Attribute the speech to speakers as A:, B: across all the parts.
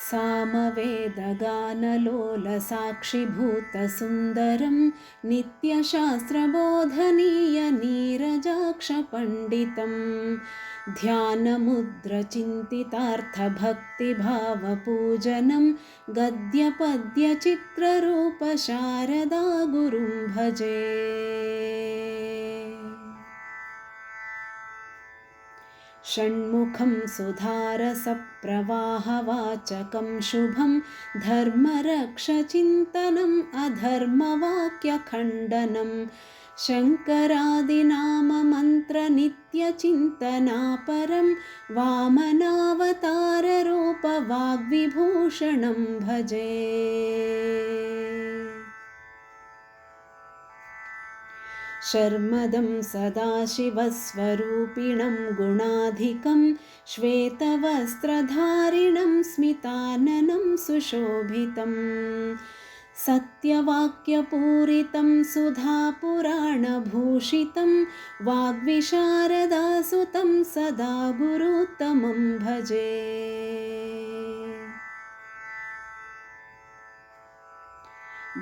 A: सामवेदगानलोलसाक्षिभूतसुन्दरं नित्यशास्त्रबोधनीयनीरजाक्षपण्डितं ध्यानमुद्रचिन्तितार्थभक्तिभावपूजनं गद्यपद्यचित्ररूपशारदा गुरुं भजे। षण्मुखं सुधारसप्रवाहवाचकं शुभं धर्मरक्षचिन्तनम् अधर्मवाक्यखण्डनं शङ्करादिनाममन्त्रनित्यचिन्तनापरं वामनावताररूपवाग्विभूषणं भजे। शर्मदं सदाशिवस्वरूपिणं गुणाधिकं श्वेतवस्त्रधारिणं स्मिताननं सुशोभितं सत्यवाक्यपूरितं सुधापुराणभूषितं वाग्विशारदासुतं सदा गुरुत्तमं भजे।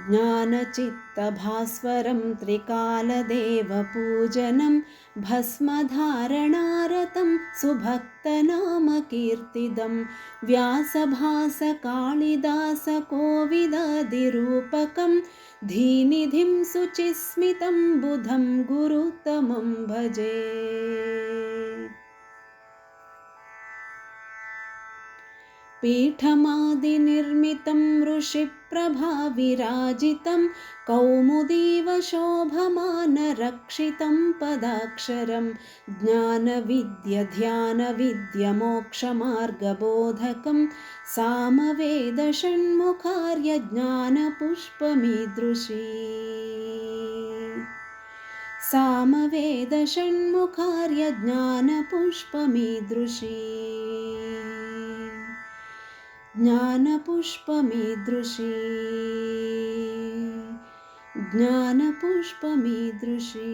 A: ज्ञानचित्तभास्वरं त्रिकालदेवपूजनं भस्मधारणारतं सुभक्तनामकीर्तिदं व्यासभासकालिदासकोविदादिरूपकं धीनिधिं शुचिस्मितं बुधं गुरुत्तमं भजे। पीठमादिनिर्मितं ऋषिप्रभाविराजितं कौमुदीवशोभमानरक्षितं पदाक्षरं ज्ञानविद्यध्यानविद्यमोक्षमार्गबोधकं सामवेदषण्मुखार्यज्ञानपुष्पमीदृशी सामवेदषण्मुखार्यज्ञानपुष्पमीदृशी ज्ञानपुष्पमीदृशी ज्ञानपुष्पमीदृशी।